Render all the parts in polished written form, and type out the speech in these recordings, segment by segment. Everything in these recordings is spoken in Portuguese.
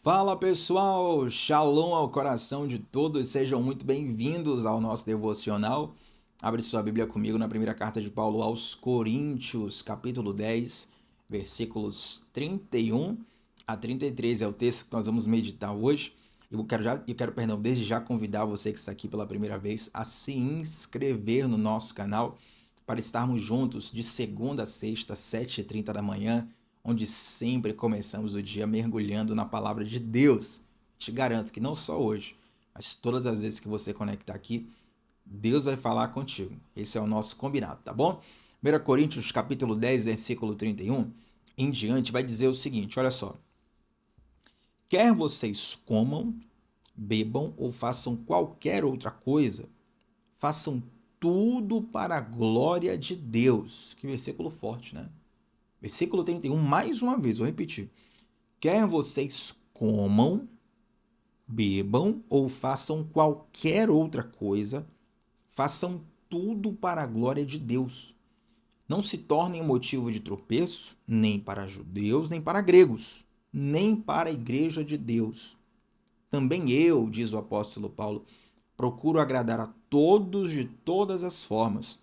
Fala pessoal, shalom ao coração de todos, sejam muito bem-vindos ao nosso devocional. Abre sua Bíblia comigo na primeira carta de Paulo aos Coríntios, capítulo 10, versículos 31 a 33 é o texto que nós vamos meditar hoje. Eu quero, desde já convidar você que está aqui pela primeira vez a se inscrever no nosso canal para estarmos juntos de segunda a sexta, 7h30 da manhã, onde sempre começamos o dia mergulhando na palavra de Deus. Te garanto que não só hoje, mas todas as vezes que você conectar aqui, Deus vai falar contigo. Esse é o nosso combinado, tá bom? 1 Coríntios capítulo 10, versículo 31 em diante vai dizer o seguinte, olha só. Quer vocês comam, bebam ou façam qualquer outra coisa, façam tudo para a glória de Deus. Que versículo forte, né? Versículo 31, mais uma vez, vou repetir. Quer vocês comam, bebam ou façam qualquer outra coisa, façam tudo para a glória de Deus. Não se tornem motivo de tropeço, nem para judeus, nem para gregos, nem para a igreja de Deus. Também eu, diz o apóstolo Paulo, procuro agradar a todos de todas as formas,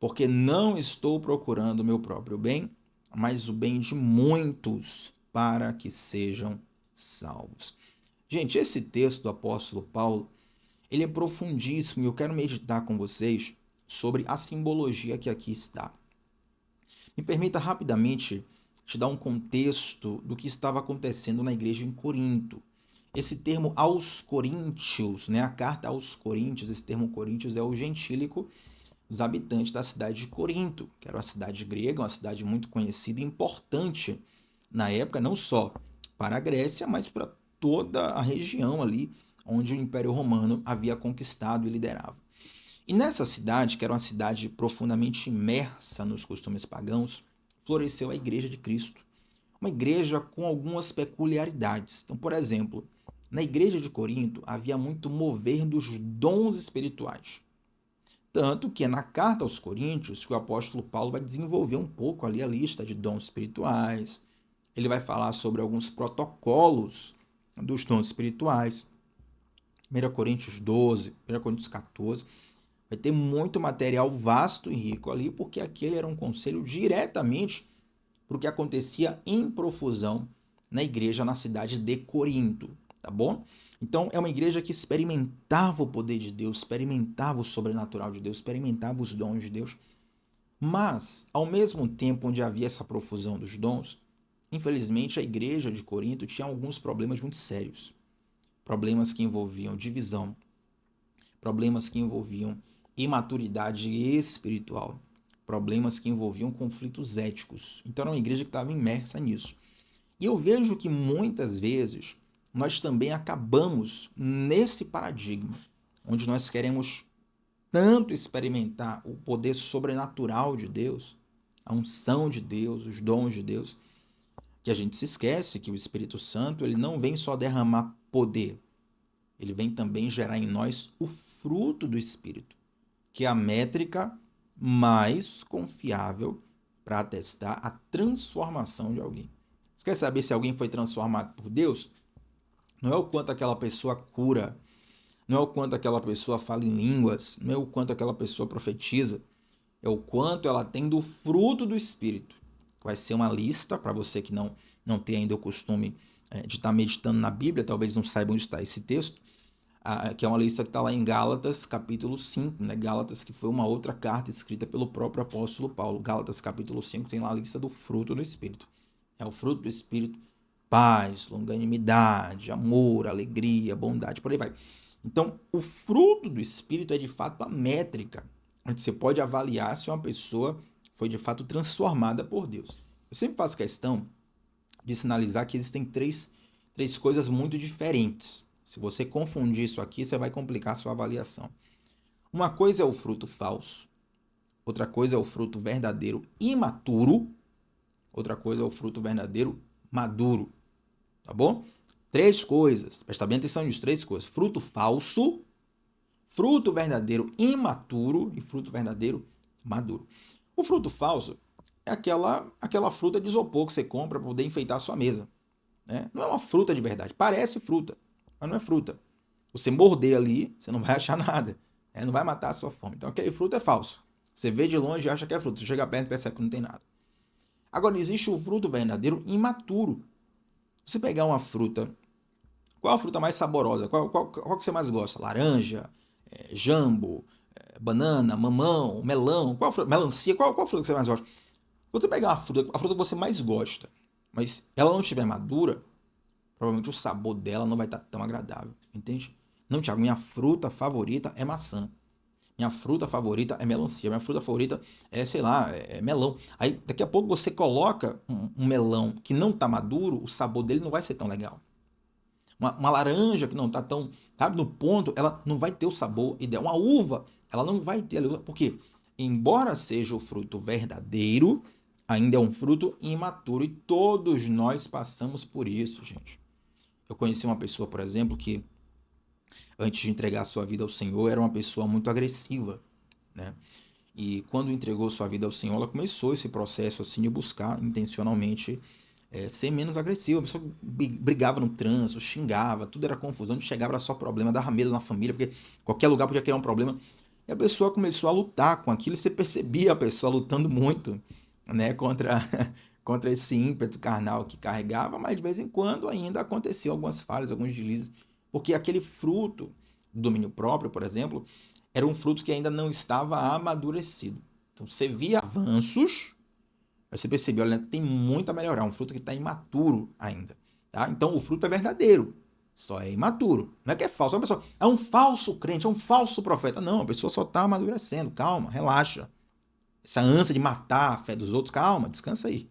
porque não estou procurando o meu próprio bem, mas o bem de muitos para que sejam salvos. Gente, esse texto do apóstolo Paulo, ele é profundíssimo e eu quero meditar com vocês sobre a simbologia que aqui está. Me permita rapidamente te dar um contexto do que estava acontecendo na igreja em Corinto. Esse termo aos coríntios, né, a carta aos coríntios, esse termo coríntios é o gentílico dos habitantes da cidade de Corinto, que era uma cidade grega, uma cidade muito conhecida e importante na época, não só para a Grécia, mas para toda a região ali onde o Império Romano havia conquistado e liderava. E nessa cidade, que era uma cidade profundamente imersa nos costumes pagãos, floresceu a Igreja de Cristo. Uma igreja com algumas peculiaridades. Então, por exemplo, na igreja de Corinto havia muito mover dos dons espirituais. Tanto que é na carta aos Coríntios que o apóstolo Paulo vai desenvolver um pouco ali a lista de dons espirituais. Ele vai falar sobre alguns protocolos dos dons espirituais. 1 Coríntios 12, 1 Coríntios 14. Vai ter muito material vasto e rico ali, porque aquele era um conselho diretamente para o que acontecia em profusão na igreja na cidade de Corinto, tá bom? Então, é uma igreja que experimentava o poder de Deus, experimentava o sobrenatural de Deus, experimentava os dons de Deus, mas, ao mesmo tempo onde havia essa profusão dos dons, infelizmente a igreja de Corinto tinha alguns problemas muito sérios. Problemas que envolviam divisão, problemas que envolviam imaturidade espiritual, problemas que envolviam conflitos éticos. Então, era uma igreja que estava imersa nisso. E eu vejo que muitas vezes nós também acabamos nesse paradigma, onde nós queremos tanto experimentar o poder sobrenatural de Deus, a unção de Deus, os dons de Deus, que a gente se esquece que o Espírito Santo ele não vem só derramar poder, ele vem também gerar em nós o fruto do Espírito, que é a métrica mais confiável para atestar a transformação de alguém. Você quer saber se alguém foi transformado por Deus? Não é o quanto aquela pessoa cura, não é o quanto aquela pessoa fala em línguas, não é o quanto aquela pessoa profetiza, é o quanto ela tem do fruto do Espírito. Vai ser uma lista, para você que não tem ainda o costume de estar meditando na Bíblia, talvez não saiba onde está esse texto, que é uma lista que está lá em Gálatas, capítulo 5, né? Gálatas, que foi uma outra carta escrita pelo próprio apóstolo Paulo. Gálatas, capítulo 5, tem lá a lista do fruto do Espírito. É o fruto do Espírito, paz, longanimidade, amor, alegria, bondade, por aí vai. Então, o fruto do Espírito é de fato a métrica, onde você pode avaliar se uma pessoa foi de fato transformada por Deus. Eu sempre faço questão de sinalizar que existem três coisas muito diferentes. Se você confundir isso aqui, você vai complicar a sua avaliação. Uma coisa é o fruto falso, outra coisa é o fruto verdadeiro imaturo, outra coisa é o fruto verdadeiro maduro, tá bom? Três coisas, presta bem atenção nisso, três coisas. Fruto falso, fruto verdadeiro imaturo e fruto verdadeiro maduro. O fruto falso é aquela fruta de isopor que você compra para poder enfeitar a sua mesa. né? Não é uma fruta de verdade. Parece fruta, mas não é fruta. Você morder ali, você não vai achar nada, né? Não vai matar a sua fome. Então aquele fruto é falso. Você vê de longe e acha que é fruta. Você chega perto e percebe que não tem nada. Agora, existe o fruto verdadeiro imaturo. Você pegar uma fruta, qual a fruta mais saborosa? Qual que você mais gosta? Laranja, jambo, banana, mamão, melão, melancia, qual fruta que você mais gosta? Você pegar a fruta que você mais gosta, mas ela não estiver madura, provavelmente o sabor dela não vai estar tão agradável, entende? Não, Thiago, minha fruta favorita é maçã. Minha fruta favorita é melancia. Minha fruta favorita é, sei lá, é melão. Aí daqui a pouco você coloca um melão que não está maduro, o sabor dele não vai ser tão legal. Uma laranja que não está tão, sabe, no ponto, ela não vai ter o sabor ideal. Uma uva, ela não vai ter. Por quê? Embora seja o fruto verdadeiro, ainda é um fruto imaturo. E todos nós passamos por isso, gente. Eu conheci uma pessoa, por exemplo, que antes de entregar sua vida ao Senhor, era uma pessoa muito agressiva, né? E quando entregou sua vida ao Senhor, ela começou esse processo assim de buscar intencionalmente ser menos agressiva. A pessoa brigava no trânsito, xingava, tudo era confusão, chegava era só problema, dava medo na família, porque qualquer lugar podia criar um problema. E a pessoa começou a lutar com aquilo, e você percebia a pessoa lutando muito, né, contra esse ímpeto carnal que carregava, mas de vez em quando ainda aconteciam algumas falhas, alguns deslizes, porque aquele fruto do domínio próprio, por exemplo, era um fruto que ainda não estava amadurecido. Então você via avanços, mas você percebeu, olha, tem muito a melhorar, um fruto que está imaturo ainda. Tá? Então o fruto é verdadeiro, só é imaturo. Não é que é falso, é uma pessoa, é um falso crente, é um falso profeta. Não, a pessoa só está amadurecendo, calma, relaxa. Essa ânsia de matar a fé dos outros, calma, descansa aí.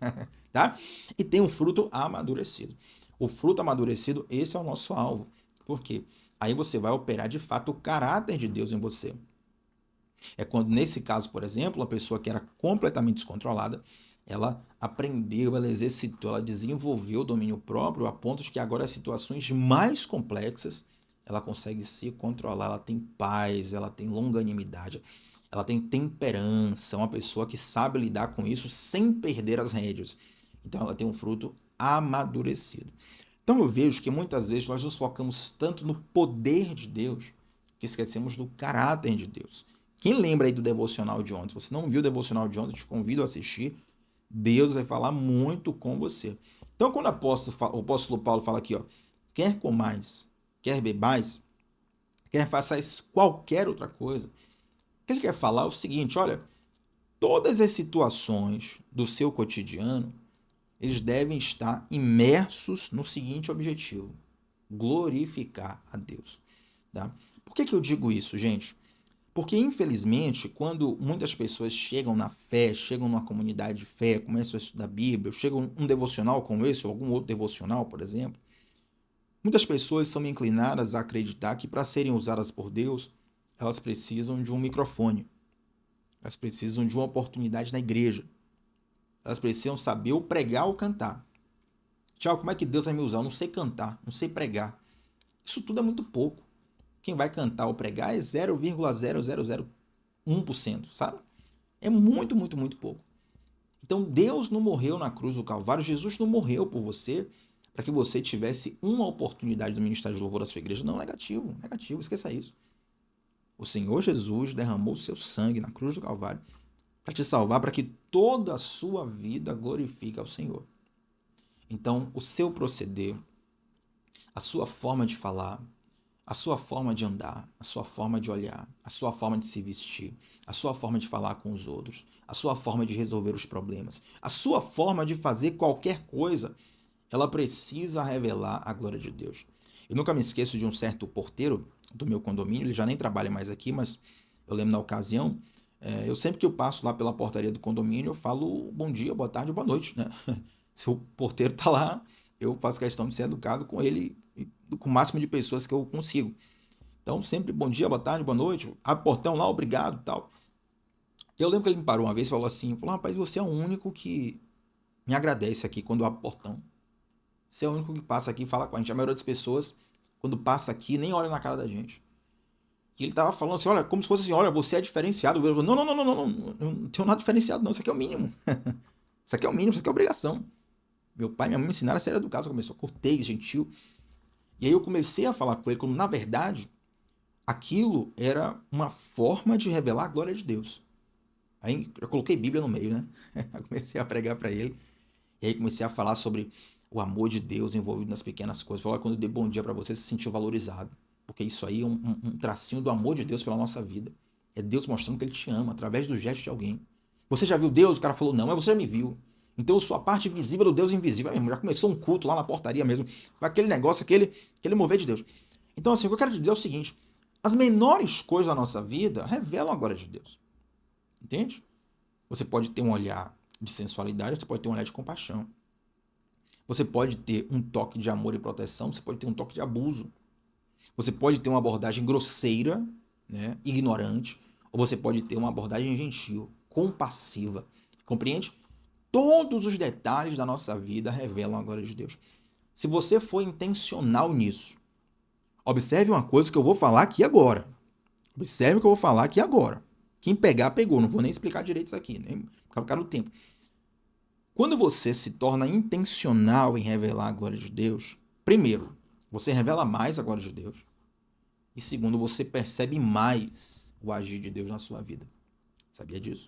Tá? E tem um fruto amadurecido. O fruto amadurecido, esse é o nosso alvo. Por quê? Aí você vai operar de fato o caráter de Deus em você. É quando, nesse caso, por exemplo, a pessoa que era completamente descontrolada, ela aprendeu, ela exercitou, ela desenvolveu o domínio próprio a ponto de que agora as situações mais complexas ela consegue se controlar, ela tem paz, ela tem longanimidade, ela tem temperança, uma pessoa que sabe lidar com isso sem perder as rédeas. Então ela tem um fruto amadurecido. Então eu vejo que muitas vezes nós nos focamos tanto no poder de Deus que esquecemos do caráter de Deus. Quem lembra aí do devocional de ontem? Se você não viu o devocional de ontem, eu te convido a assistir. Deus vai falar muito com você. Então, quando o apóstolo Paulo fala aqui, ó, quer comais, quer bebais, quer façais qualquer outra coisa, o que ele quer falar é o seguinte, olha, todas as situações do seu cotidiano, eles devem estar imersos no seguinte objetivo, glorificar a Deus. Tá? Por que eu digo isso, gente? Porque, infelizmente, quando muitas pessoas chegam na fé, chegam numa comunidade de fé, começam a estudar a Bíblia, chegam um devocional como esse, ou algum outro devocional, por exemplo, muitas pessoas são inclinadas a acreditar que, para serem usadas por Deus, elas precisam de um microfone, elas precisam de uma oportunidade na igreja, elas precisam saber ou pregar ou cantar. Tchau, como é que Deus vai me usar? Eu não sei cantar, não sei pregar. Isso tudo é muito pouco. Quem vai cantar ou pregar é 0,0001%, sabe? É muito, muito, muito pouco. Então Deus não morreu na cruz do Calvário, Jesus não morreu por você para que você tivesse uma oportunidade do ministério de louvor da sua igreja. Não, negativo, negativo, esqueça isso. O Senhor Jesus derramou o seu sangue na cruz do Calvário para te salvar, para que toda a sua vida glorifique ao Senhor. Então, o seu proceder, a sua forma de falar, a sua forma de andar, a sua forma de olhar, a sua forma de se vestir, a sua forma de falar com os outros, a sua forma de resolver os problemas, a sua forma de fazer qualquer coisa, ela precisa revelar a glória de Deus. Eu nunca me esqueço de um certo porteiro do meu condomínio, ele já nem trabalha mais aqui, mas eu lembro na ocasião, eu sempre que eu passo lá pela portaria do condomínio, eu falo bom dia, boa tarde, boa noite, né? Se o porteiro tá lá, eu faço questão de ser educado com ele, com o máximo de pessoas que eu consigo. Então, sempre bom dia, boa tarde, boa noite, abre o portão lá, obrigado, tal. Eu lembro que ele me parou uma vez e falou assim, rapaz, você é o único que me agradece aqui quando abre o portão. Você é o único que passa aqui e fala com a gente. A maioria das pessoas, quando passa aqui, nem olha na cara da gente. E ele tava falando assim, olha, como se fosse assim, olha, você é diferenciado. Eu falei, não, eu não tenho nada diferenciado não, isso aqui é o mínimo. Isso aqui é o mínimo, isso aqui é obrigação. Meu pai e minha mãe me ensinaram a ser educado, começou cortês, gentil. E aí eu comecei a falar com ele como, na verdade, aquilo era uma forma de revelar a glória de Deus. Aí eu coloquei Bíblia no meio, né? Eu comecei a pregar para ele. E aí comecei a falar sobre o amor de Deus envolvido nas pequenas coisas. Falar quando eu dei bom dia para você, se sentiu valorizado. Porque isso aí é um tracinho do amor de Deus pela nossa vida. É Deus mostrando que Ele te ama através do gesto de alguém. Você já viu Deus? O cara falou, não, mas você já me viu. Então eu sou a parte visível do Deus invisível. Já começou um culto lá na portaria mesmo. Aquele negócio, aquele mover de Deus. Então assim, o que eu quero te dizer é o seguinte. As menores coisas da nossa vida revelam a glória de Deus. Entende? Você pode ter um olhar de sensualidade, você pode ter um olhar de compaixão. Você pode ter um toque de amor e proteção, você pode ter um toque de abuso. Você pode ter uma abordagem grosseira, né, ignorante, ou você pode ter uma abordagem gentil, compassiva. Compreende? Todos os detalhes da nossa vida revelam a glória de Deus. Se você for intencional nisso, observe uma coisa que eu vou falar aqui agora. Observe o que eu vou falar aqui agora. Quem pegar, pegou. Não vou nem explicar direito isso aqui, nem por causa do tempo. Quando você se torna intencional em revelar a glória de Deus, primeiro, você revela mais a glória de Deus. E segundo, você percebe mais o agir de Deus na sua vida. Sabia disso?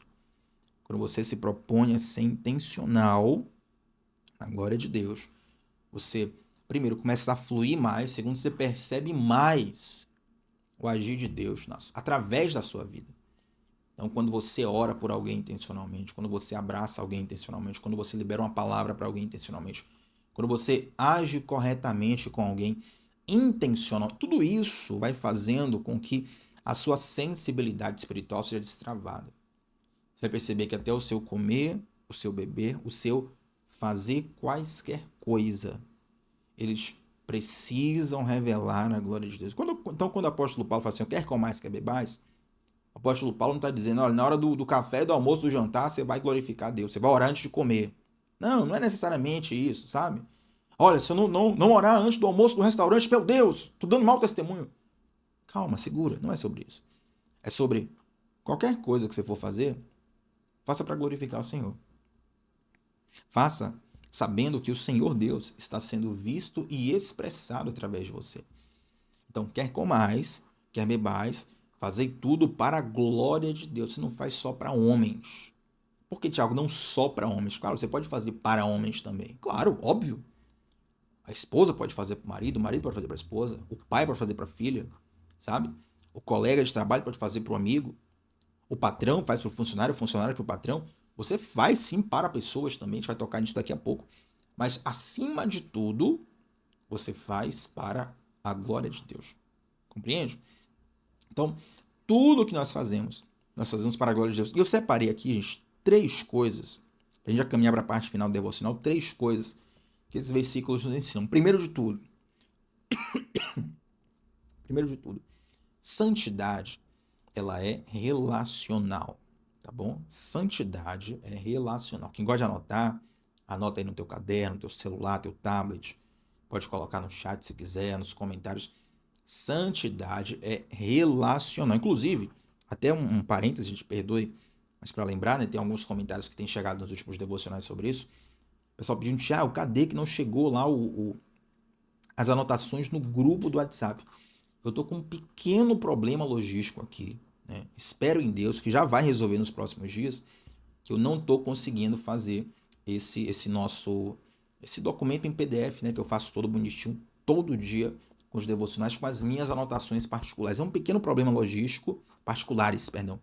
Quando você se propõe a ser intencional na glória de Deus, você, primeiro, começa a fluir mais. Segundo, você percebe mais o agir de Deus através da sua vida. Então, quando você ora por alguém intencionalmente, quando você abraça alguém intencionalmente, quando você libera uma palavra para alguém intencionalmente, quando você age corretamente com alguém intencional, tudo isso vai fazendo com que a sua sensibilidade espiritual seja destravada. Você vai perceber que até o seu comer, o seu beber, o seu fazer quaisquer coisa, eles precisam revelar a glória de Deus. Então, quando o apóstolo Paulo fala assim, quer comais, quer bebais, o apóstolo Paulo não está dizendo, olha, na hora do café, do almoço, do jantar, você vai glorificar Deus, você vai orar antes de comer. Não, não é necessariamente isso, sabe? Olha, se eu não orar antes do almoço do restaurante, meu Deus, estou dando mau testemunho. Calma, segura, não é sobre isso. É sobre qualquer coisa que você for fazer, faça para glorificar o Senhor. Faça sabendo que o Senhor Deus está sendo visto e expressado através de você. Então, quer comais, quer bebais, fazei tudo para a glória de Deus. Você não faz só para homens. Por que, Tiago, não só para homens? Claro, você pode fazer para homens também. Claro, óbvio. A esposa pode fazer para o marido pode fazer para a esposa, o pai pode fazer para a filha, sabe? O colega de trabalho pode fazer para o amigo, o patrão faz para o funcionário para o patrão. Você faz sim para pessoas também, a gente vai tocar nisso daqui a pouco. Mas, acima de tudo, você faz para a glória de Deus. Compreende? Então, tudo que nós fazemos para a glória de Deus. E eu separei aqui, gente, 3 coisas, para a gente já caminhar para a parte final do devocional, 3 coisas que esses versículos nos ensinam. Primeiro de tudo, santidade, ela é relacional, tá bom? Santidade é relacional. Quem gosta de anotar, anota aí no teu caderno, no teu celular, teu tablet, pode colocar no chat se quiser, nos comentários. Santidade é relacional. Inclusive, até um parênteses, a gente perdoe, mas para lembrar, né, tem alguns comentários que têm chegado nos últimos devocionais sobre isso. O pessoal pedindo, Thiago, cadê que não chegou lá as anotações no grupo do WhatsApp? Eu estou com um pequeno problema logístico aqui, né? Espero em Deus que já vai resolver nos próximos dias, que eu não estou conseguindo fazer esse documento em PDF, né, que eu faço todo bonitinho, todo dia, com os devocionais, com as minhas anotações particulares. É um pequeno problema logístico, particulares, perdão.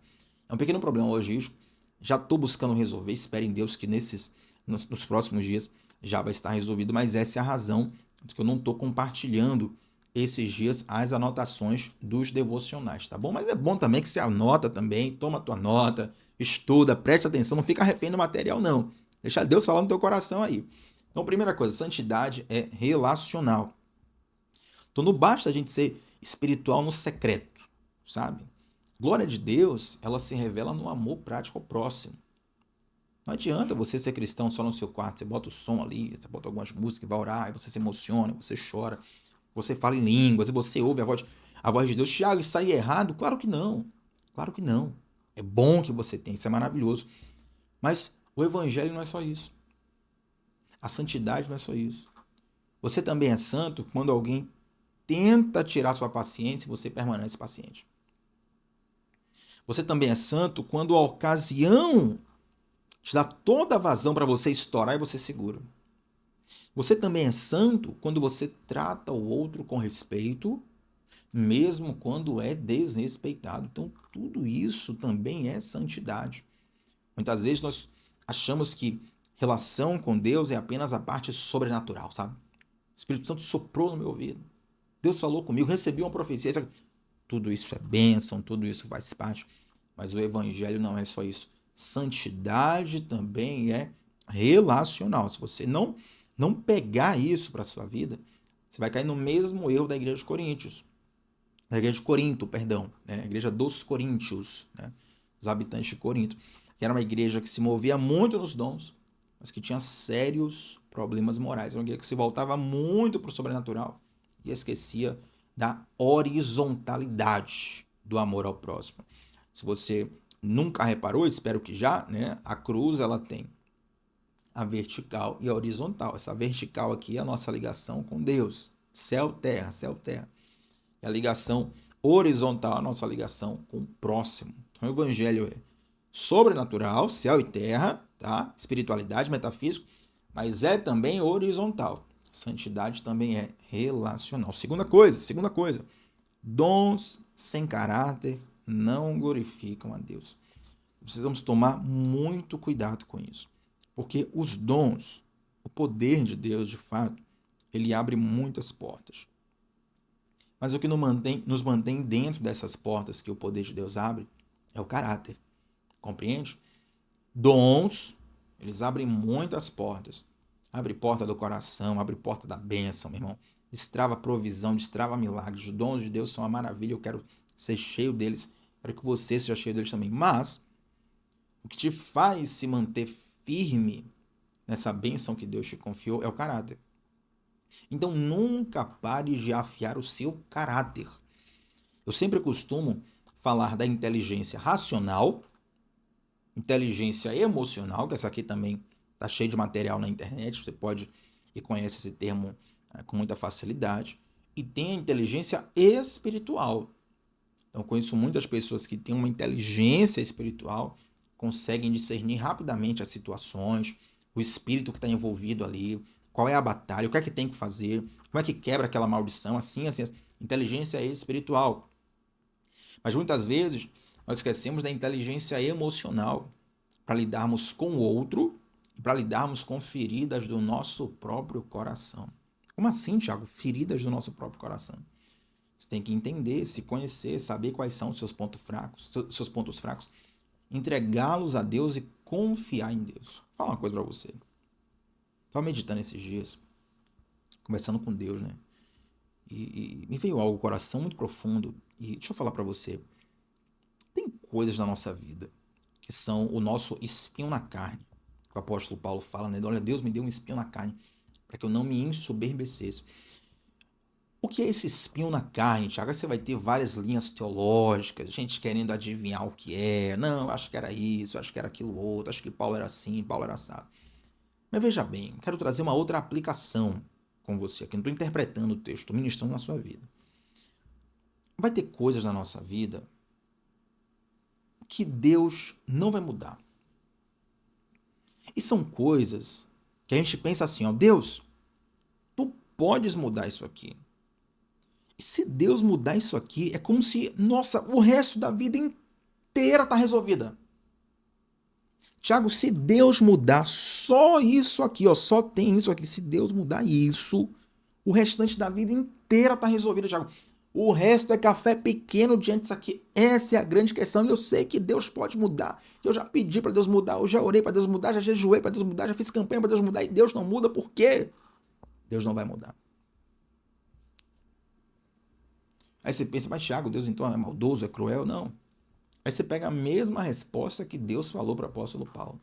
É um pequeno problema logístico, já estou buscando resolver, espero em Deus que nos próximos dias já vai estar resolvido, mas essa é a razão de que eu não estou compartilhando esses dias as anotações dos devocionais, tá bom? Mas é bom também que você anota também, toma a tua nota, estuda, preste atenção, não fica refém do material não. Deixa Deus falar no teu coração aí. Então, primeira coisa, santidade é relacional. Então, não basta a gente ser espiritual no secreto, sabe? Glória de Deus, ela se revela no amor prático ao próximo. Não adianta você ser cristão só no seu quarto, você bota o som ali, você bota algumas músicas, vai orar, e você se emociona, você chora, você fala em línguas, e você ouve a voz de Deus. Tiago, isso aí é errado? Claro que não. Claro que não. É bom que você tenha, isso é maravilhoso. Mas o evangelho não é só isso. A santidade não é só isso. Você também é santo quando alguém tenta tirar sua paciência e você permanece paciente. Você também é santo quando a ocasião te dá toda a vazão para você estourar e você segura. Você também é santo quando você trata o outro com respeito, mesmo quando é desrespeitado. Então, tudo isso também é santidade. Muitas vezes nós achamos que relação com Deus é apenas a parte sobrenatural, sabe? O Espírito Santo soprou no meu ouvido. Deus falou comigo, recebi uma profecia. Tudo isso é bênção, tudo isso faz parte. Mas o evangelho não é só isso. Santidade também é relacional. Se você não pegar isso para a sua vida, você vai cair no mesmo erro da igreja de Coríntios. Da igreja de Corinto, perdão. Né? A igreja dos Coríntios, né? Os habitantes de Corinto. Que era uma igreja que se movia muito nos dons, mas que tinha sérios problemas morais. Era uma igreja que se voltava muito para o sobrenatural e esquecia da horizontalidade do amor ao próximo. Se você nunca reparou, espero que já, né? A cruz ela tem a vertical e a horizontal. Essa vertical aqui é a nossa ligação com Deus. Céu, terra, céu, terra. E a ligação horizontal é a nossa ligação com o próximo. Então o evangelho é sobrenatural, céu e terra, tá? Espiritualidade, metafísico, mas é também horizontal. Santidade também é relacional. Segunda coisa, dons sem caráter não glorificam a Deus. Precisamos tomar muito cuidado com isso, porque os dons, o poder de Deus, de fato, ele abre muitas portas. Mas o que nos mantém dentro dessas portas que o poder de Deus abre é o caráter. Compreende? Dons, eles abrem muitas portas. Abre porta do coração, abre porta da bênção, meu irmão. Destrava provisão, destrava milagres. Os dons de Deus são uma maravilha. Eu quero ser cheio deles. Quero que você seja cheio deles também. Mas o que te faz se manter firme nessa bênção que Deus te confiou é o caráter. Então nunca pare de afiar o seu caráter. Eu sempre costumo falar da inteligência racional, inteligência emocional, que essa aqui também está cheia de material na internet, você pode e conhece esse termo com muita facilidade, e tem a inteligência espiritual. Então, eu conheço muitas pessoas que têm uma inteligência espiritual, conseguem discernir rapidamente as situações, o espírito que está envolvido ali, qual é a batalha, o que é que tem que fazer, como é que quebra aquela maldição, assim. Inteligência espiritual. Mas muitas vezes nós esquecemos da inteligência emocional para lidarmos com o outro e para lidarmos com feridas do nosso próprio coração. Como assim, Tiago? Feridas do nosso próprio coração. Você tem que entender, se conhecer, saber quais são os seus pontos fracos, entregá-los a Deus e confiar em Deus. Vou falar uma coisa para você. Estava meditando esses dias, conversando com Deus, né? E me veio algo no coração muito profundo. E deixa eu falar para você. Tem coisas na nossa vida que são o nosso espinho na carne. O apóstolo Paulo fala, né? Olha, Deus me deu um espinho na carne para que eu não me ensoberbecesse. O que é esse espinho na carne, Tiago? Aí você vai ter várias linhas teológicas, gente querendo adivinhar o que é. Não, acho que era isso, acho que era aquilo outro, acho que Paulo era assim, Paulo era assado. Mas veja bem, quero trazer uma outra aplicação com você aqui. Não estou interpretando o texto, estou ministrando na sua vida. Vai ter coisas na nossa vida que Deus não vai mudar. E são coisas que a gente pensa assim, ó, Deus, tu podes mudar isso aqui. E se Deus mudar isso aqui, é como se, nossa, o resto da vida inteira está resolvida. Tiago, se Deus mudar só isso aqui, ó, só tem isso aqui, se Deus mudar isso, o restante da vida inteira está resolvido, Tiago. O resto é café pequeno diante disso aqui. Essa é a grande questão. E eu sei que Deus pode mudar. Eu já pedi para Deus mudar, eu já orei para Deus mudar, já jejuei para Deus mudar, já fiz campanha para Deus mudar. E Deus não muda por quê? Deus não vai mudar. Aí você pensa, mas Tiago, Deus então é maldoso, é cruel? Não. Aí você pega a mesma resposta que Deus falou para o apóstolo Paulo.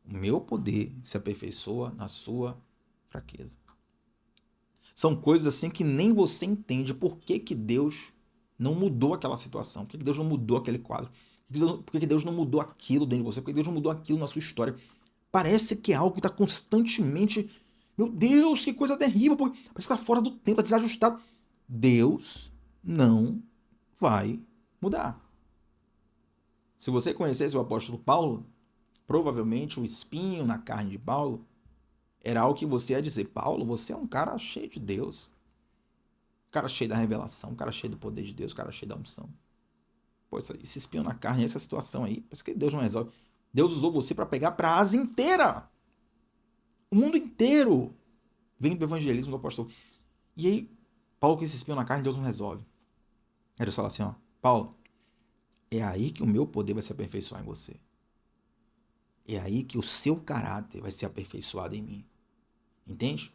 O meu poder se aperfeiçoa na sua fraqueza. São coisas assim que nem você entende por que Deus não mudou aquela situação, por que Deus não mudou aquele quadro, por que Deus não mudou aquilo dentro de você, por que Deus não mudou aquilo na sua história. Parece que é algo que está constantemente... Meu Deus, que coisa terrível, porque parece que está fora do tempo, está desajustado. Deus não vai mudar. Se você conhecesse o apóstolo Paulo, provavelmente o espinho na carne de Paulo era algo que você ia dizer: Paulo, você é um cara cheio de Deus, um cara cheio da revelação, um cara cheio do poder de Deus, um cara cheio da unção. Pô, esse espinho na carne, essa situação aí, parece que Deus não resolve. Deus usou você para pegar para a asa inteira. O mundo inteiro vem do evangelismo do apóstolo. E aí, Paulo com esse espinho na carne, Deus não resolve. Aí Deus fala assim, ó, Paulo, é aí que o meu poder vai se aperfeiçoar em você. É aí que o seu caráter vai ser aperfeiçoado em mim. Entende?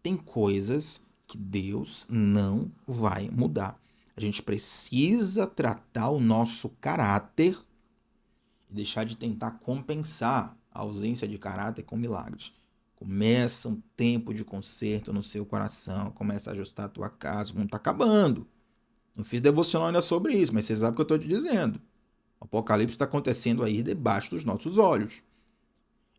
Tem coisas que Deus não vai mudar. A gente precisa tratar o nosso caráter e deixar de tentar compensar a ausência de caráter com milagres. Começa um tempo de conserto no seu coração, começa a ajustar a tua casa, o mundo está acabando. Não fiz devocional ainda sobre isso, mas você sabe o que eu estou te dizendo. O apocalipse está acontecendo aí debaixo dos nossos olhos.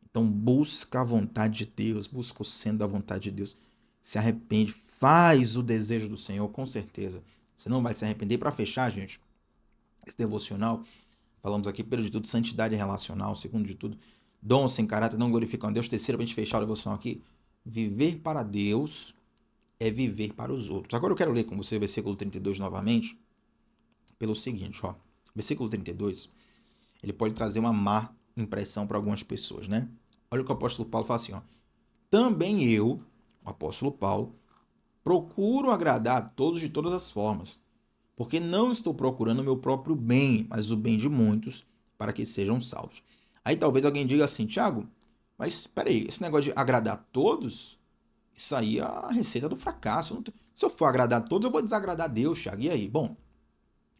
Então busca a vontade de Deus, busca o centro da vontade de Deus. Se arrepende, faz o desejo do Senhor, com certeza. Você não vai se arrepender. Para fechar, gente, esse devocional, falamos aqui, primeiro de tudo, santidade relacional, segundo de tudo, dom sem caráter não glorificam a Deus. Terceiro, para a gente fechar o devocional aqui, viver para Deus é viver para os outros. Agora eu quero ler com você o versículo 32 novamente, pelo seguinte, ó. Versículo 32, ele pode trazer uma má impressão para algumas pessoas, né? Olha o que o apóstolo Paulo fala assim, ó. Também eu, o apóstolo Paulo, procuro agradar a todos de todas as formas, porque não estou procurando o meu próprio bem, mas o bem de muitos, para que sejam salvos. Aí talvez alguém diga assim, Tiago, mas espera aí, esse negócio de agradar a todos, isso aí é a receita do fracasso. Se eu for agradar a todos, eu vou desagradar a Deus, Tiago. E aí? Bom,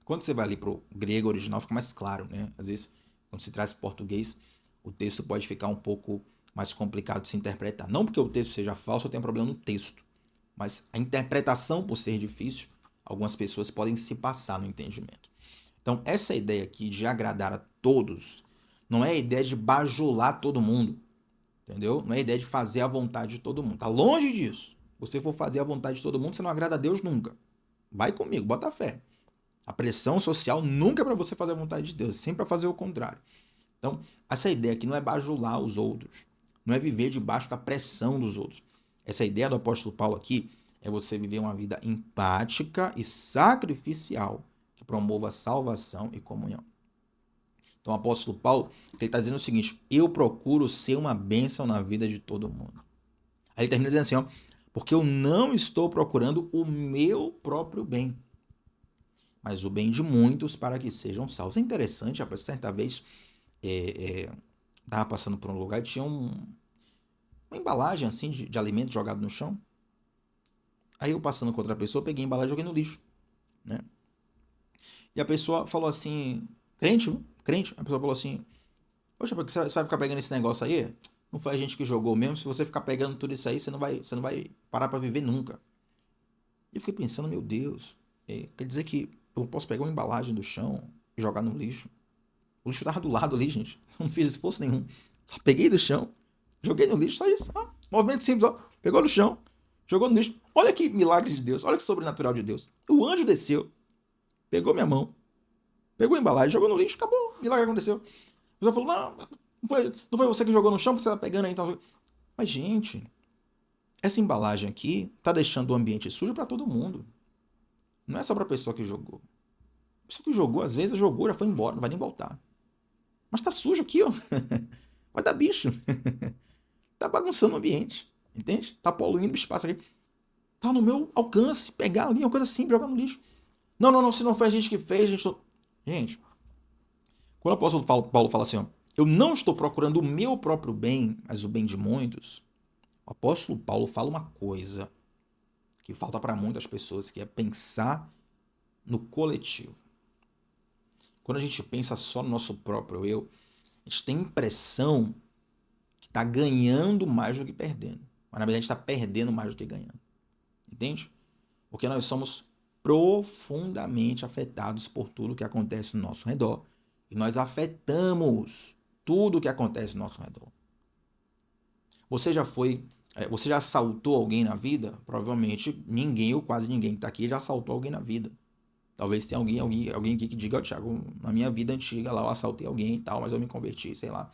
quando você vai ali para o grego original, fica mais claro, né? Às vezes, quando se traz para o português, o texto pode ficar um pouco mais complicado de se interpretar. Não porque o texto seja falso, eu tenho problema no texto. Mas a interpretação, por ser difícil, algumas pessoas podem se passar no entendimento. Então, essa ideia aqui de agradar a todos não é a ideia de bajular todo mundo, entendeu? Não é a ideia de fazer a vontade de todo mundo. Tá longe disso. Se você for fazer a vontade de todo mundo, você não agrada a Deus nunca. Vai comigo, bota fé. A pressão social nunca é para você fazer a vontade de Deus, sempre para fazer o contrário. Então, essa ideia aqui não é bajular os outros, não é viver debaixo da pressão dos outros. Essa ideia do apóstolo Paulo aqui é você viver uma vida empática e sacrificial que promova salvação e comunhão. Então, o apóstolo Paulo ele está dizendo o seguinte: eu procuro ser uma bênção na vida de todo mundo. Aí ele termina dizendo assim, ó, porque eu não estou procurando o meu próprio bem, mas o bem de muitos para que sejam salvos. É interessante, rapaz, certa vez estava passando por um lugar e tinha uma embalagem assim de alimento jogado no chão. Aí eu passando com outra pessoa, peguei a embalagem e joguei no lixo, né? E a pessoa falou assim, crente, crente, a pessoa falou assim, poxa, porque você vai ficar pegando esse negócio aí? Não foi a gente que jogou mesmo? Se você ficar pegando tudo isso aí, você não vai parar para viver nunca. E eu fiquei pensando, meu Deus, quer dizer que eu posso pegar uma embalagem do chão e jogar no lixo? O lixo tava do lado ali, gente. Eu não fiz esforço nenhum. Só peguei do chão, joguei no lixo, só isso. Movimento simples, ó. Pegou no chão, jogou no lixo. Olha que milagre de Deus, olha que sobrenatural de Deus. O anjo desceu, pegou minha mão, pegou a embalagem, jogou no lixo, acabou. Milagre aconteceu. A pessoa falou, não foi você que jogou no chão, que você tá pegando aí. Então... Mas, gente, essa embalagem aqui tá deixando o ambiente sujo para todo mundo. Não é só pra pessoa que jogou. A pessoa que jogou, às vezes, jogou, já foi embora, não vai nem voltar. Mas tá sujo aqui, ó. Vai dar bicho. Tá bagunçando o ambiente. Entende? Tá poluindo o espaço aqui. Tá no meu alcance. Pegar ali, uma coisa simples, jogar no lixo. Não. Se não foi a gente que fez, a gente... Gente, quando o apóstolo Paulo fala assim, ó, eu não estou procurando o meu próprio bem, mas o bem de muitos. O apóstolo Paulo fala uma coisa que falta para muitas pessoas, que é pensar no coletivo. Quando a gente pensa só no nosso próprio eu, a gente tem a impressão que está ganhando mais do que perdendo. Mas na verdade a gente está perdendo mais do que ganhando. Entende? Porque nós somos profundamente afetados por tudo que acontece no nosso redor. E nós afetamos tudo que acontece no nosso redor. Você já assaltou alguém na vida? Provavelmente ninguém ou quase ninguém que está aqui já assaltou alguém na vida. Talvez tenha alguém aqui que diga, Thiago, na minha vida antiga lá eu assaltei alguém e tal, mas eu me converti, sei lá.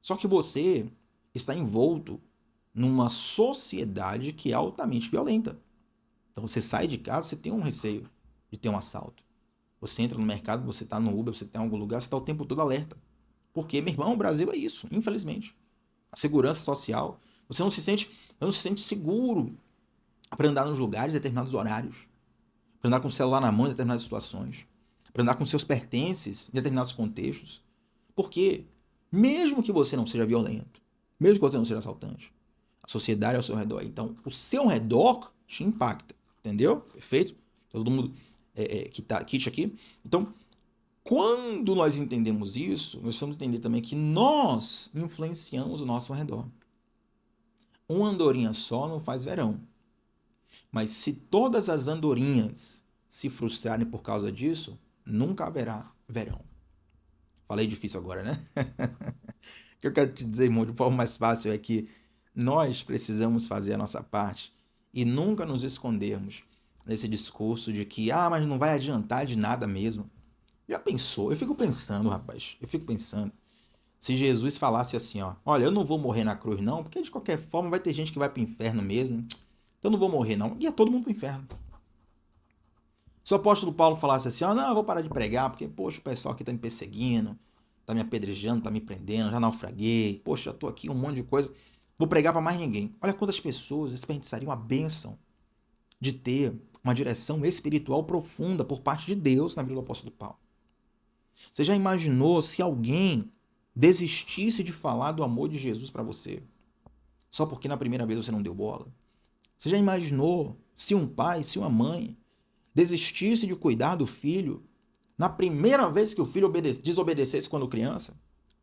Só que você está envolto numa sociedade que é altamente violenta. Então você sai de casa, você tem um receio de ter um assalto. Você entra no mercado, você está no Uber, você está em algum lugar, você está o tempo todo alerta. Porque, meu irmão, o Brasil é isso, infelizmente. A segurança social, você não se sente seguro para andar nos lugares em determinados horários, para andar com o celular na mão em determinadas situações, para andar com seus pertences em determinados contextos. Porque, mesmo que você não seja violento, mesmo que você não seja assaltante, a sociedade ao seu redor, então, o seu redor te impacta, entendeu? Perfeito? Todo mundo que tá kit aqui. Então, quando nós entendemos isso, nós precisamos entender também que nós influenciamos o nosso redor. Uma andorinha só não faz verão. Mas se todas as andorinhas se frustrarem por causa disso, nunca haverá verão. Falei difícil agora, né? O que eu quero te dizer, irmão, de forma mais fácil é que nós precisamos fazer a nossa parte e nunca nos escondermos nesse discurso de que, mas não vai adiantar de nada mesmo. Já pensou? Eu fico pensando, rapaz, se Jesus falasse assim, ó, olha, eu não vou morrer na cruz não, porque de qualquer forma vai ter gente que vai pro inferno mesmo, então eu não vou morrer não, ia todo mundo pro inferno. Se o apóstolo Paulo falasse assim, não, eu vou parar de pregar, porque, poxa, o pessoal aqui tá me perseguindo, tá me apedrejando, tá me prendendo, já naufraguei, poxa, já tô aqui, um monte de coisa, vou pregar para mais ninguém. Olha quantas pessoas desperdiçariam a bênção de ter uma direção espiritual profunda por parte de Deus na vida do apóstolo Paulo. Você já imaginou se alguém desistisse de falar do amor de Jesus para você, só porque na primeira vez você não deu bola? Você já imaginou se um pai, se uma mãe desistisse de cuidar do filho na primeira vez que o filho desobedecesse quando criança?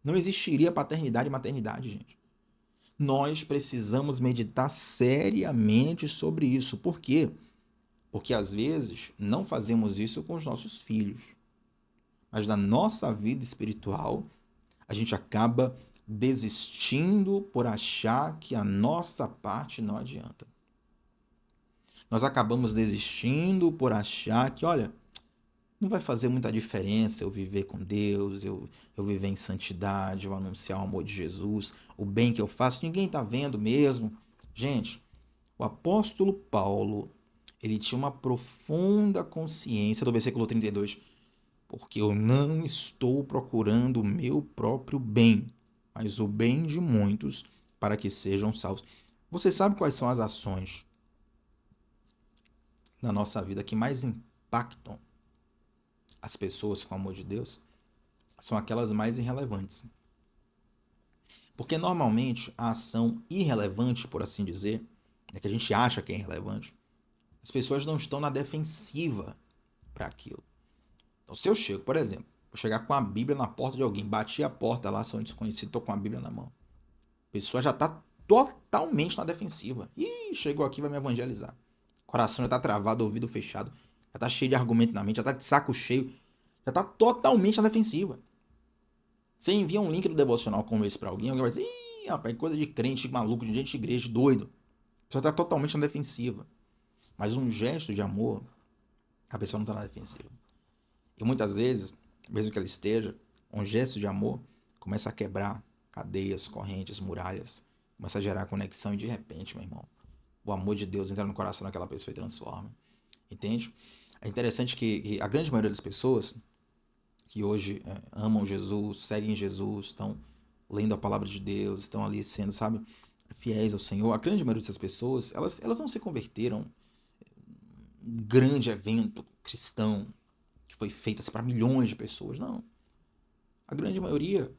Não existiria paternidade e maternidade, gente. Nós precisamos meditar seriamente sobre isso. Por quê? Porque às vezes não fazemos isso com os nossos filhos. Mas na nossa vida espiritual, a gente acaba desistindo por achar que a nossa parte não adianta. Nós acabamos desistindo por achar que, olha, não vai fazer muita diferença eu viver com Deus, eu viver em santidade, eu anunciar o amor de Jesus, o bem que eu faço, ninguém está vendo mesmo. Gente, o apóstolo Paulo, ele tinha uma profunda consciência do versículo 32, porque eu não estou procurando o meu próprio bem, mas o bem de muitos para que sejam salvos. Você sabe quais são as ações na nossa vida que mais impactam as pessoas com o amor de Deus? São aquelas mais irrelevantes. Porque normalmente a ação irrelevante, por assim dizer, que a gente acha que é irrelevante, as pessoas não estão na defensiva para aquilo. Então, se eu chego, por exemplo, vou chegar com a Bíblia na porta de alguém, bati a porta lá, sou um desconhecido, estou com a Bíblia na mão. A pessoa já está totalmente na defensiva. Ih, chegou aqui, vai me evangelizar. O coração já está travado, ouvido fechado, já está cheio de argumento na mente, já está de saco cheio, já está totalmente na defensiva. Você envia um link do devocional como esse para alguém vai dizer, ih, rapaz, coisa de crente, maluco, de gente de igreja, doido. A pessoa está totalmente na defensiva. Mas um gesto de amor, a pessoa não está na defensiva. E muitas vezes, mesmo que ela esteja, um gesto de amor começa a quebrar cadeias, correntes, muralhas, começa a gerar conexão e de repente, meu irmão, o amor de Deus entra no coração daquela pessoa e transforma. Entende? É interessante que a grande maioria das pessoas que hoje amam Jesus, seguem Jesus, estão lendo a palavra de Deus, estão ali sendo, sabe, fiéis ao Senhor, a grande maioria dessas pessoas, elas não se converteram em um grande evento cristão que foi feito assim, para milhões de pessoas, não. A grande maioria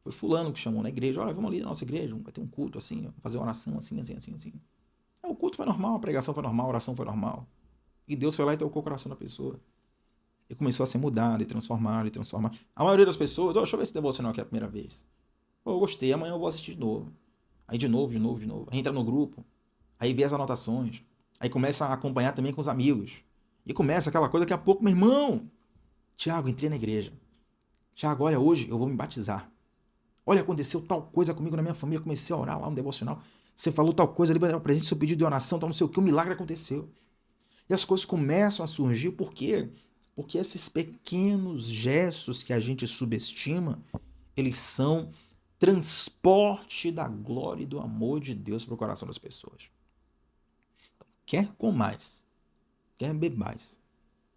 foi fulano que chamou na igreja, olha, vamos ali na nossa igreja, vai ter um culto assim, fazer uma oração assim. O culto foi normal, a pregação foi normal, a oração foi normal. E Deus foi lá e tocou o coração da pessoa. E começou a ser mudado, e transformado. A maioria das pessoas, deixa eu ver esse devocional aqui a primeira vez. Eu gostei, amanhã eu vou assistir de novo. Aí de novo. Aí entra no grupo, aí vê as anotações, aí começa a acompanhar também com os amigos. E começa aquela coisa, daqui a pouco, meu irmão, Thiago, entrei na igreja. Thiago, olha, hoje eu vou me batizar. Olha, aconteceu tal coisa comigo na minha família, comecei a orar lá no devocional. Você falou tal coisa ali, apresente seu pedido de oração, tal, não sei o que, um milagre aconteceu. E as coisas começam a surgir, por quê? Porque esses pequenos gestos que a gente subestima, eles são transporte da glória e do amor de Deus para o coração das pessoas. Quer comais, quer bebais,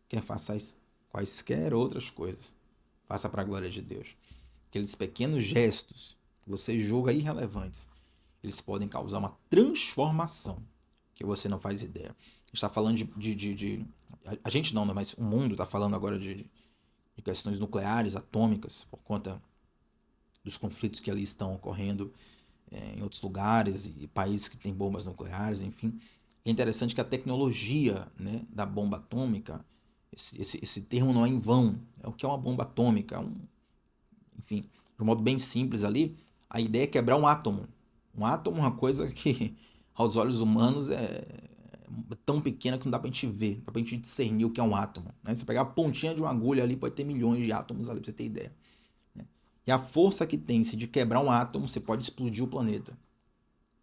quer façais quaisquer outras coisas, faça para a glória de Deus. Aqueles pequenos gestos que você julga irrelevantes, eles podem causar uma transformação que você não faz ideia. A gente está falando a gente não, mas o mundo está falando agora de questões nucleares, atômicas, por conta dos conflitos que ali estão ocorrendo em outros lugares e países que têm bombas nucleares, enfim. É interessante que a tecnologia, né, da bomba atômica, esse termo não é em vão, é o que é uma bomba atômica, enfim, de um modo bem simples ali, a ideia é quebrar um átomo. Um átomo é uma coisa que, aos olhos humanos, é tão pequena que não dá pra gente ver, não dá pra gente discernir o que é um átomo. Né? Você pegar a pontinha de uma agulha ali, pode ter milhões de átomos ali, pra você ter ideia. Né? E a força que tem-se de quebrar um átomo, você pode explodir o planeta.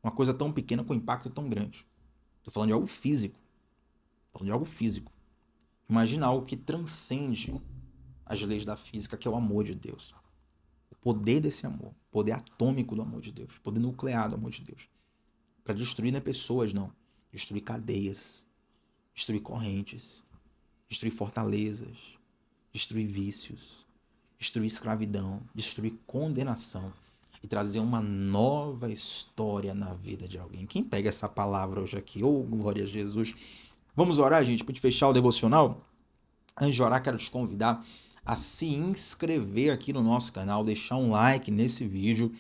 Uma coisa tão pequena com impacto tão grande. Tô falando de algo físico. Tô falando de algo físico. Imagina algo que transcende as leis da física, que é o amor de Deus. O poder desse amor, o poder atômico do amor de Deus, o poder nuclear do amor de Deus. Para destruir não é pessoas, não. Destruir cadeias, destruir correntes, destruir fortalezas, destruir vícios, destruir escravidão, destruir condenação e trazer uma nova história na vida de alguém. Quem pega essa palavra hoje aqui? Oh, glória a Jesus. Vamos orar, gente, para gente fechar o devocional? Antes de orar, quero te convidar a se inscrever aqui no nosso canal, deixar um like nesse vídeo.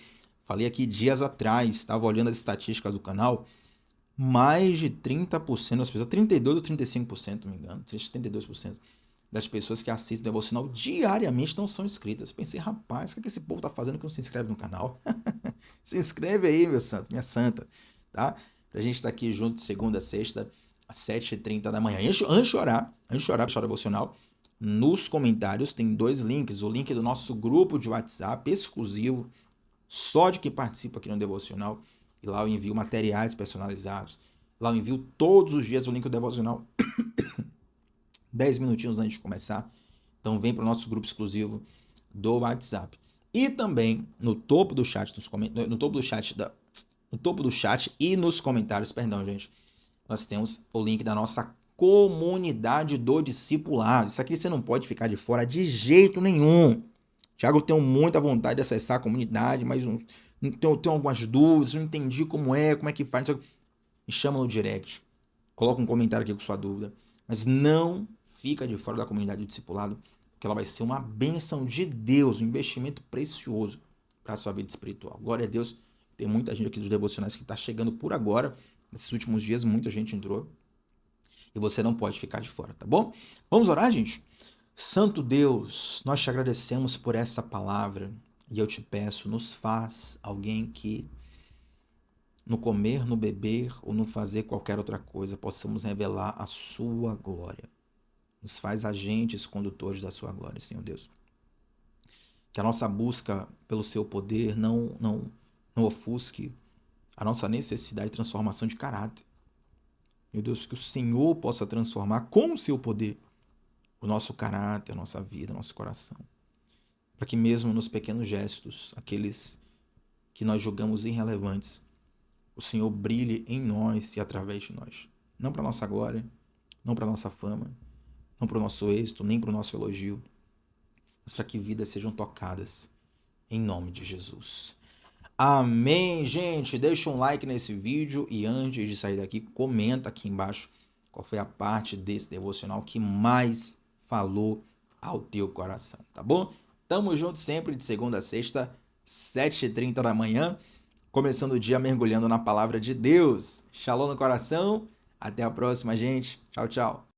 Falei aqui dias atrás, estava olhando as estatísticas do canal, mais de 30% das pessoas, 32% ou 35%, não me engano, 32% das pessoas que assistem o devocional diariamente não são inscritas. Pensei, rapaz, o que esse povo tá fazendo que não se inscreve no canal? Se inscreve aí, meu santo, minha santa, tá? Pra gente estar aqui junto de segunda a sexta, às 7h30 da manhã. Antes de orar, fechar o devocional, nos comentários tem 2 links. O link do nosso grupo de WhatsApp exclusivo, só de quem participa aqui no devocional. E lá eu envio materiais personalizados. Lá eu envio todos os dias o link do devocional. 10 minutinhos antes de começar. Então vem para o nosso grupo exclusivo do WhatsApp. E também no topo do chat, no topo do chat e nos comentários, perdão, gente, nós temos o link da nossa comunidade do discipulado. Isso aqui você não pode ficar de fora de jeito nenhum. Tiago, eu tenho muita vontade de acessar a comunidade, mas tenho algumas dúvidas, não entendi como é que faz. Me chama no direct, coloca um comentário aqui com sua dúvida, mas não fica de fora da comunidade do discipulado, porque ela vai ser uma bênção de Deus, um investimento precioso para a sua vida espiritual. Glória a Deus, tem muita gente aqui dos devocionais que está chegando por agora, nesses últimos dias muita gente entrou, e você não pode ficar de fora, tá bom? Vamos orar, gente? Santo Deus, nós te agradecemos por essa palavra, e eu te peço, nos faz alguém que no comer, no beber ou no fazer qualquer outra coisa, possamos revelar a sua glória. Nos faz agentes condutores da sua glória, Senhor Deus. Que a nossa busca pelo seu poder não ofusque a nossa necessidade de transformação de caráter. Meu Deus, que o Senhor possa transformar com o seu poder o nosso caráter, a nossa vida, o nosso coração. Para que mesmo nos pequenos gestos, aqueles que nós julgamos irrelevantes, o Senhor brilhe em nós e através de nós. Não para a nossa glória, não para a nossa fama, não para o nosso êxito, nem para o nosso elogio, mas para que vidas sejam tocadas em nome de Jesus. Amém, gente. Deixa um like nesse vídeo e antes de sair daqui, comenta aqui embaixo qual foi a parte desse devocional que mais falou ao teu coração, tá bom? Tamo junto sempre de segunda a sexta, 7h30 da manhã, começando o dia mergulhando na palavra de Deus. Shalom no coração. Até a próxima, gente. Tchau, tchau.